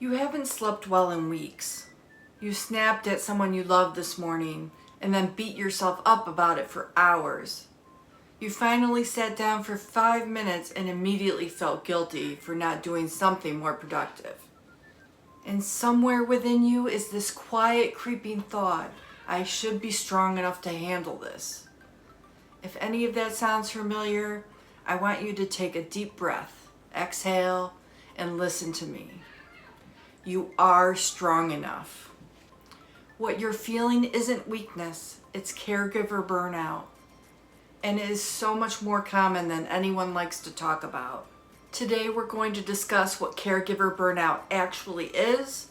You haven't slept well in weeks. You snapped at someone you loved this morning and then beat yourself up about it for hours. You finally sat down for 5 minutes and immediately felt guilty for not doing something more productive. And somewhere within you is this quiet, creeping thought, I should be strong enough to handle this. If any of that sounds familiar, I want you to take a deep breath, exhale, and listen to me. You are strong enough. What you're feeling isn't weakness, it's caregiver burnout. And it is so much more common than anyone likes to talk about. Today we're going to discuss what caregiver burnout actually is,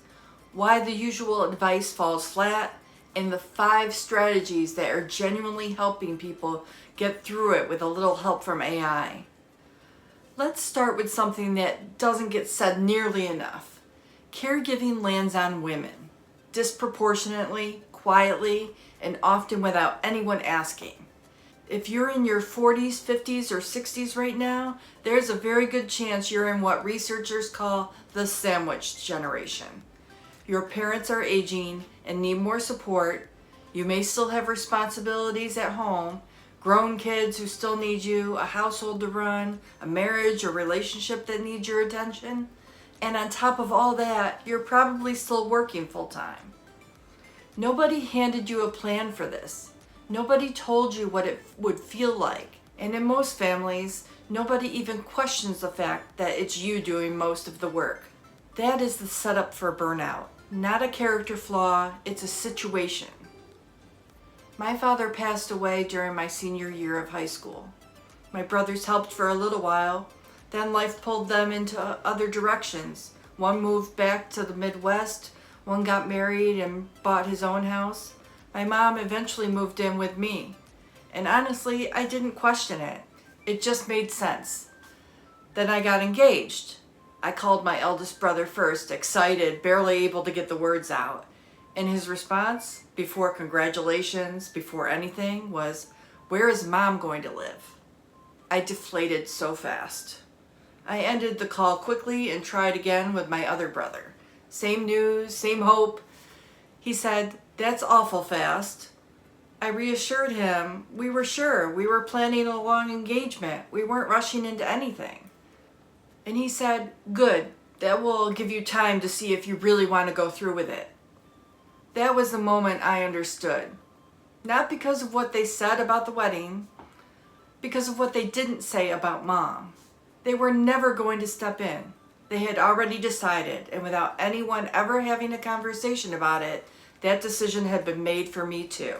why the usual advice falls flat, and the 5 strategies that are genuinely helping people get through it with a little help from AI. Let's start with something that doesn't get said nearly enough. Caregiving lands on women, disproportionately, quietly, and often without anyone asking. If you're in your 40s, 50s, or 60s right now, there's a very good chance you're in what researchers call the sandwich generation. Your parents are aging and need more support. You may still have responsibilities at home, grown kids who still need you, a household to run, a marriage or relationship that needs your attention. And on top of all that, you're probably still working full time. Nobody handed you a plan for this. Nobody told you what it would feel like. And in most families, nobody even questions the fact that it's you doing most of the work. That is the setup for burnout. Not a character flaw, it's a situation. My father passed away during my senior year of high school. My brothers helped for a little while. Then life pulled them into other directions. One moved back to the Midwest, one got married and bought his own house. My mom eventually moved in with me. And honestly, I didn't question it. It just made sense. Then I got engaged. I called my eldest brother first, excited, barely able to get the words out. And his response, before congratulations, before anything, was, "Where is mom going to live?" I deflated so fast. I ended the call quickly and tried again with my other brother. Same news, same hope. He said, "That's awful fast." I reassured him we were sure. We were planning a long engagement. We weren't rushing into anything. And he said, "Good. That will give you time to see if you really want to go through with it." That was the moment I understood. Not because of what they said about the wedding, because of what they didn't say about mom. They were never going to step in. They had already decided, and without anyone ever having a conversation about it, that decision had been made for me too.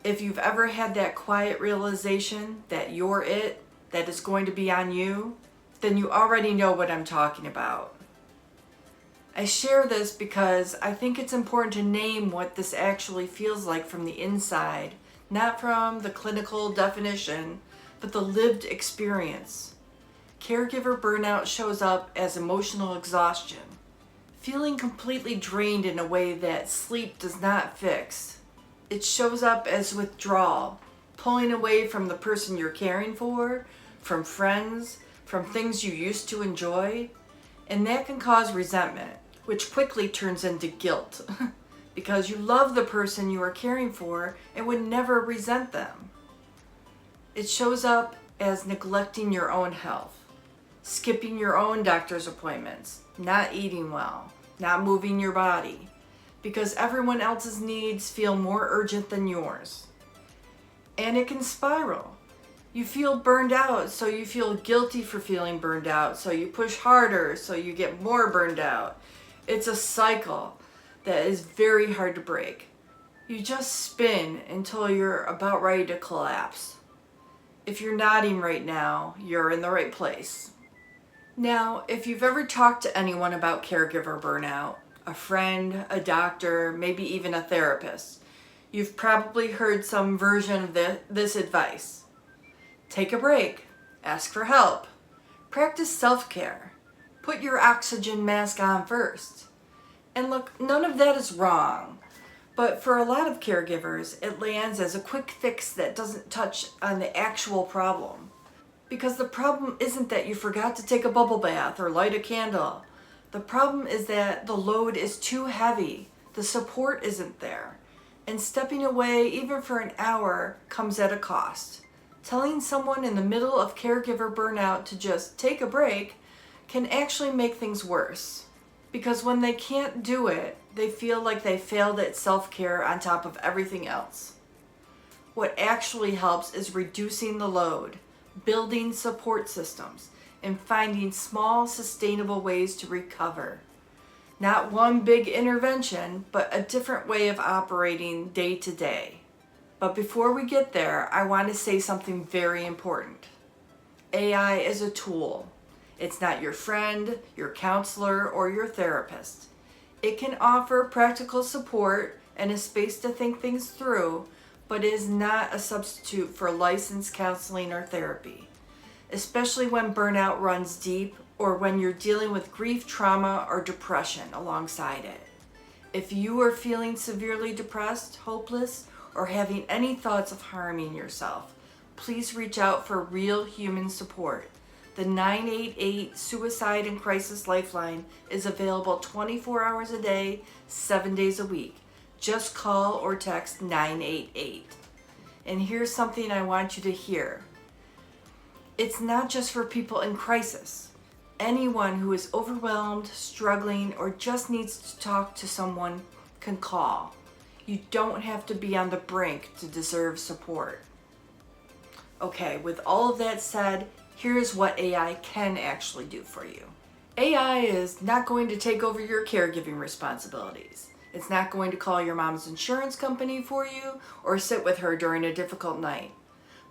If you've ever had that quiet realization that you're it, that it's going to be on you, then you already know what I'm talking about. I share this because I think it's important to name what this actually feels like from the inside, not from the clinical definition, but the lived experience. Caregiver burnout shows up as emotional exhaustion, feeling completely drained in a way that sleep does not fix. It shows up as withdrawal, pulling away from the person you're caring for, from friends, from things you used to enjoy, and that can cause resentment, which quickly turns into guilt, because you love the person you are caring for and would never resent them. It shows up as neglecting your own health, skipping your own doctor's appointments, not eating well, not moving your body, because everyone else's needs feel more urgent than yours. And it can spiral. You feel burned out, so you feel guilty for feeling burned out, so you push harder, so you get more burned out. It's a cycle that is very hard to break. You just spin until you're about ready to collapse. If you're nodding right now, you're in the right place. Now, if you've ever talked to anyone about caregiver burnout, a friend, a doctor, maybe even a therapist, you've probably heard some version of this advice. Take a break. Ask for help. Practice self-care. Put your oxygen mask on first. And look, none of that is wrong. But for a lot of caregivers, it lands as a quick fix that doesn't touch on the actual problem. Because the problem isn't that you forgot to take a bubble bath or light a candle. The problem is that the load is too heavy, the support isn't there, and stepping away even for an hour comes at a cost. Telling someone in the middle of caregiver burnout to just take a break can actually make things worse, because when they can't do it, they feel like they failed at self-care on top of everything else. What actually helps is reducing the load, building support systems, and finding small, sustainable ways to recover. Not one big intervention, but a different way of operating day to day. But before we get there, I want to say something very important. AI is a tool. It's not your friend, your counselor, or your therapist. It can offer practical support and a space to think things through, but it is not a substitute for licensed counseling or therapy, especially when burnout runs deep or when you're dealing with grief, trauma, or depression alongside it. If you are feeling severely depressed, hopeless, or having any thoughts of harming yourself, please reach out for real human support. The 988 Suicide and Crisis Lifeline is available 24 hours a day, 7 days a week. Just call or text 988. And here's something I want you to hear. It's not just for people in crisis. Anyone who is overwhelmed, struggling, or just needs to talk to someone can call. You don't have to be on the brink to deserve support. Okay, with all of that said, here's what AI can actually do for you. AI is not going to take over your caregiving responsibilities. It's not going to call your mom's insurance company for you or sit with her during a difficult night.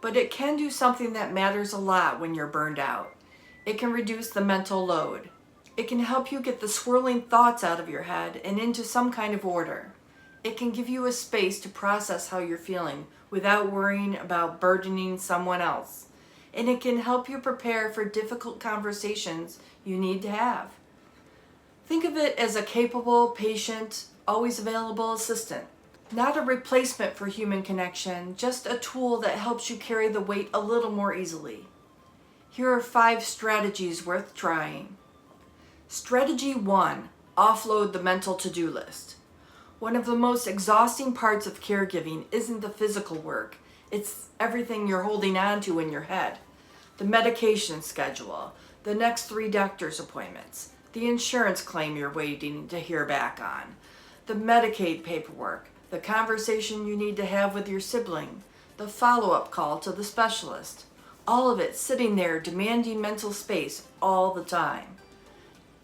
But it can do something that matters a lot when you're burned out. It can reduce the mental load. It can help you get the swirling thoughts out of your head and into some kind of order. It can give you a space to process how you're feeling without worrying about burdening someone else. And it can help you prepare for difficult conversations you need to have. Think of it as a capable, patient, always available assistant. Not a replacement for human connection, just a tool that helps you carry the weight a little more easily. Here are 5 strategies worth trying. Strategy 1, offload the mental to-do list. One of the most exhausting parts of caregiving isn't the physical work, it's everything you're holding on to in your head. The medication schedule, the next 3 doctor's appointments, the insurance claim you're waiting to hear back on, the Medicaid paperwork, the conversation you need to have with your sibling, the follow-up call to the specialist. All of it sitting there demanding mental space all the time.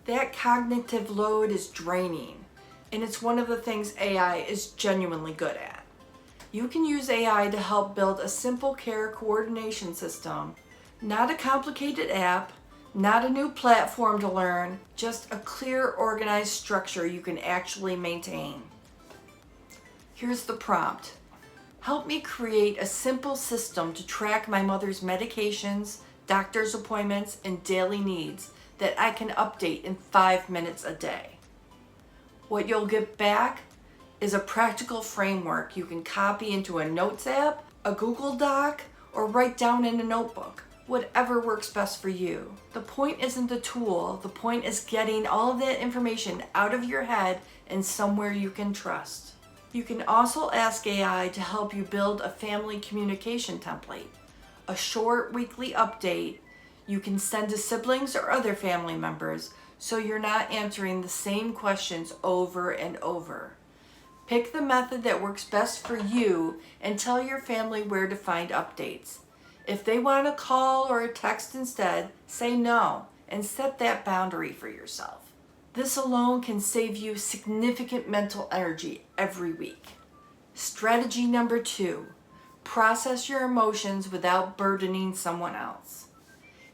That cognitive load is draining, and it's one of the things AI is genuinely good at. You can use AI to help build a simple care coordination system, not a complicated app, not a new platform to learn, just a clear, organized structure you can actually maintain. Here's the prompt. Help me create a simple system to track my mother's medications, doctor's appointments, and daily needs that I can update in 5 minutes a day. What you'll get back is a practical framework you can copy into a Notes app, a Google Doc, or write down in a notebook. Whatever works best for you. The point isn't the tool, the point is getting all of that information out of your head and somewhere you can trust. You can also ask AI to help you build a family communication template, a short weekly update you can send to siblings or other family members so you're not answering the same questions over and over. Pick the method that works best for you and tell your family where to find updates. If they want a call or a text instead, say no and set that boundary for yourself. This alone can save you significant mental energy every week. Strategy number 2, process your emotions without burdening someone else.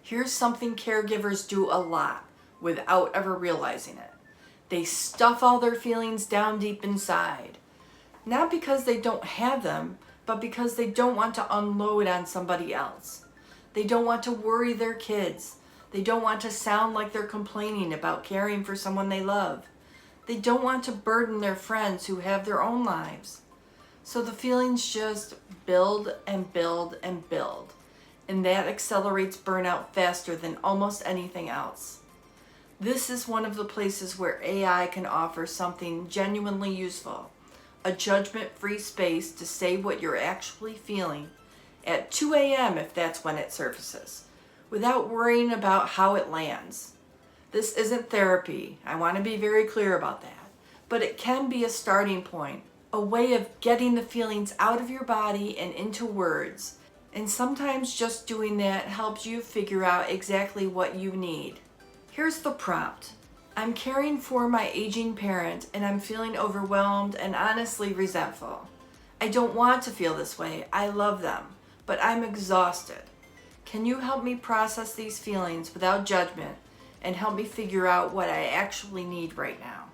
Here's something caregivers do a lot without ever realizing it. They stuff all their feelings down deep inside. Not because they don't have them, but because they don't want to unload on somebody else. They don't want to worry their kids. They don't want to sound like they're complaining about caring for someone they love. They don't want to burden their friends who have their own lives. So the feelings just build and build and build. And that accelerates burnout faster than almost anything else. This is one of the places where AI can offer something genuinely useful, a judgment-free space to say what you're actually feeling at 2 a.m. if that's when it surfaces, without worrying about how it lands. This isn't therapy, I want to be very clear about that, but it can be a starting point, a way of getting the feelings out of your body and into words, and sometimes just doing that helps you figure out exactly what you need. Here's the prompt. I'm caring for my aging parent and I'm feeling overwhelmed and honestly resentful. I don't want to feel this way. I love them, but I'm exhausted. Can you help me process these feelings without judgment and help me figure out what I actually need right now?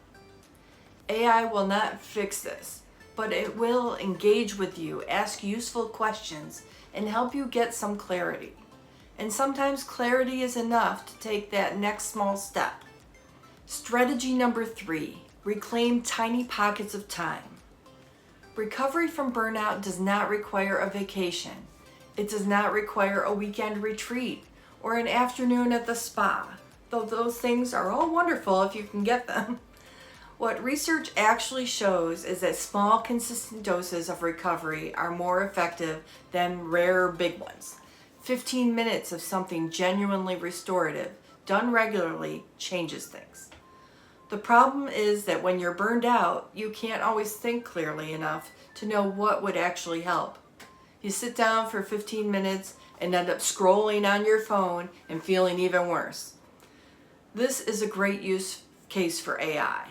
AI will not fix this, but it will engage with you, ask useful questions, and help you get some clarity. And sometimes clarity is enough to take that next small step. Strategy number 3, reclaim tiny pockets of time. Recovery from burnout does not require a vacation. It does not require a weekend retreat or an afternoon at the spa, though those things are all wonderful if you can get them. What research actually shows is that small, consistent doses of recovery are more effective than rare big ones. 15 minutes of something genuinely restorative, done regularly, changes things. The problem is that when you're burned out, you can't always think clearly enough to know what would actually help. You sit down for 15 minutes and end up scrolling on your phone and feeling even worse. This is a great use case for AI.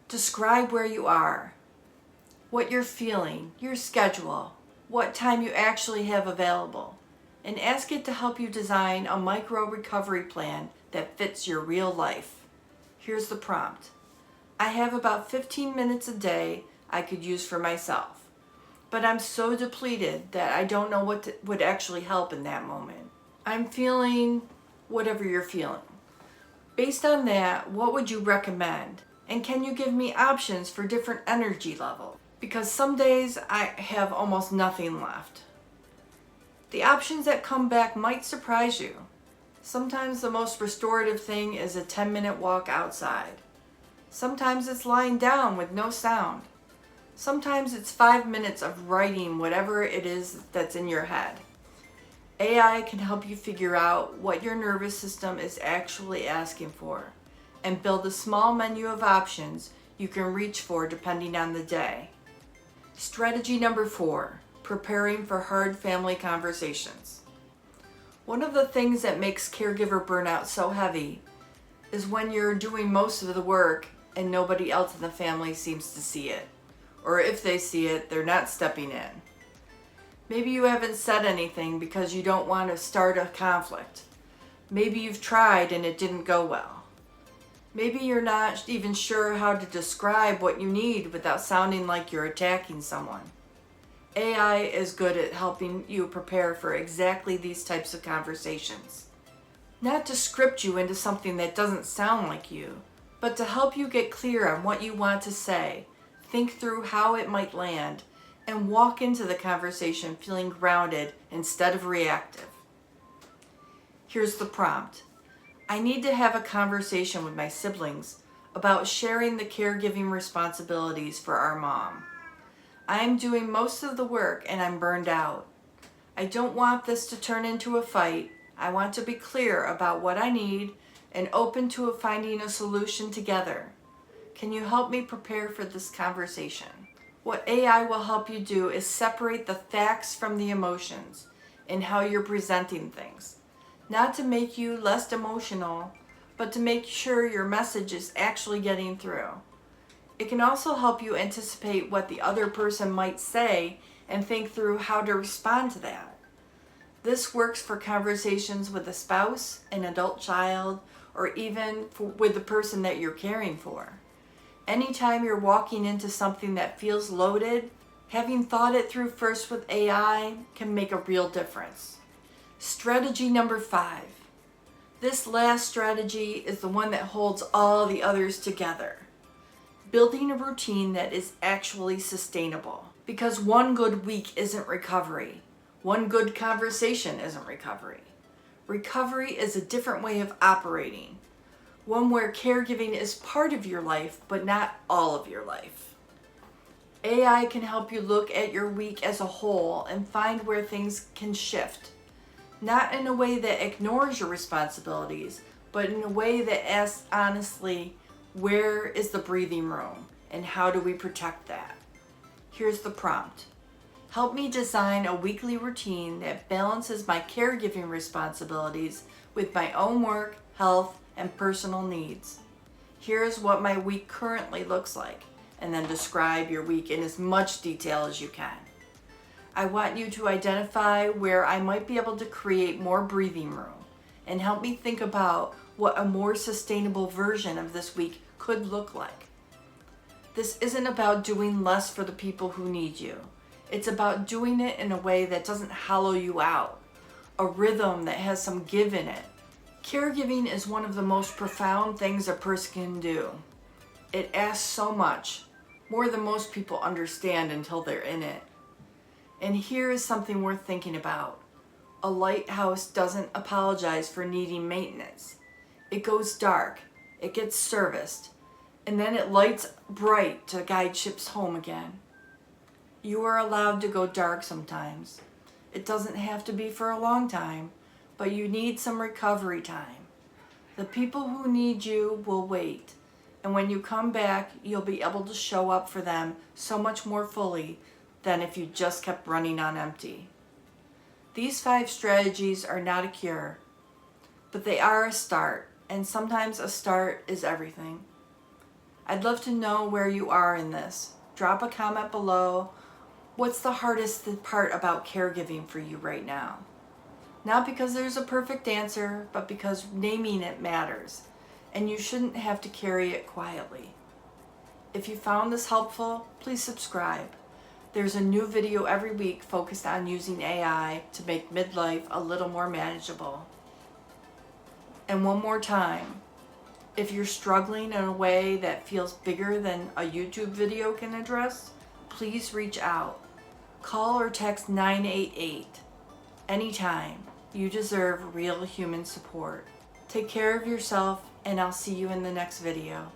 Describe where you are, what you're feeling, your schedule, what time you actually have available, and ask it to help you design a micro recovery plan that fits your real life. Here's the prompt. I have about 15 minutes a day I could use for myself, but I'm so depleted that I don't know what would actually help in that moment. I'm feeling whatever you're feeling. Based on that, what would you recommend? And can you give me options for different energy levels? Because some days I have almost nothing left. The options that come back might surprise you. Sometimes the most restorative thing is a 10-minute walk outside. Sometimes it's lying down with no sound. Sometimes it's 5 minutes of writing whatever it is that's in your head. AI can help you figure out what your nervous system is actually asking for and build a small menu of options you can reach for depending on the day. Strategy number 4. Preparing for hard family conversations. One of the things that makes caregiver burnout so heavy is when you're doing most of the work and nobody else in the family seems to see it. Or if they see it, they're not stepping in. Maybe you haven't said anything because you don't want to start a conflict. Maybe you've tried and it didn't go well. Maybe you're not even sure how to describe what you need without sounding like you're attacking someone. AI is good at helping you prepare for exactly these types of conversations. Not to script you into something that doesn't sound like you, but to help you get clear on what you want to say, think through how it might land, and walk into the conversation feeling grounded instead of reactive. Here's the prompt. I need to have a conversation with my siblings about sharing the caregiving responsibilities for our mom. I'm doing most of the work and I'm burned out. I don't want this to turn into a fight. I want to be clear about what I need and open to finding a solution together. Can you help me prepare for this conversation? What AI will help you do is separate the facts from the emotions in how you're presenting things. Not to make you less emotional, but to make sure your message is actually getting through. It can also help you anticipate what the other person might say and think through how to respond to that. This works for conversations with a spouse, an adult child, or even with the person that you're caring for. Anytime you're walking into something that feels loaded, having thought it through first with AI can make a real difference. Strategy number 5. This last strategy is the one that holds all the others together. Building a routine that is actually sustainable. Because one good week isn't recovery. One good conversation isn't recovery. Recovery is a different way of operating. One where caregiving is part of your life, but not all of your life. AI can help you look at your week as a whole and find where things can shift. Not in a way that ignores your responsibilities, but in a way that asks honestly, where is the breathing room and how do we protect that? Here's the prompt. Help me design a weekly routine that balances my caregiving responsibilities with my own work, health, and personal needs. Here's what my week currently looks like, and then describe your week in as much detail as you can. I want you to identify where I might be able to create more breathing room and help me think about what a more sustainable version of this week could look like. This isn't about doing less for the people who need you. It's about doing it in a way that doesn't hollow you out, a rhythm that has some give in it. Caregiving is one of the most profound things a person can do. It asks so much, more than most people understand until they're in it. And here is something worth thinking about. A lighthouse doesn't apologize for needing maintenance. It goes dark, it gets serviced, and then it lights bright to guide ships home again. You are allowed to go dark sometimes. It doesn't have to be for a long time, but you need some recovery time. The people who need you will wait, and when you come back, you'll be able to show up for them so much more fully than if you just kept running on empty. These 5 strategies are not a cure, but they are a start, and sometimes a start is everything. I'd love to know where you are in this. Drop a comment below. What's the hardest part about caregiving for you right now? Not because there's a perfect answer, but because naming it matters, and you shouldn't have to carry it quietly. If you found this helpful, please subscribe. There's a new video every week focused on using AI to make midlife a little more manageable. And one more time, if you're struggling in a way that feels bigger than a YouTube video can address, please reach out. Call or text 988. Anytime. You deserve real human support. Take care of yourself, and I'll see you in the next video.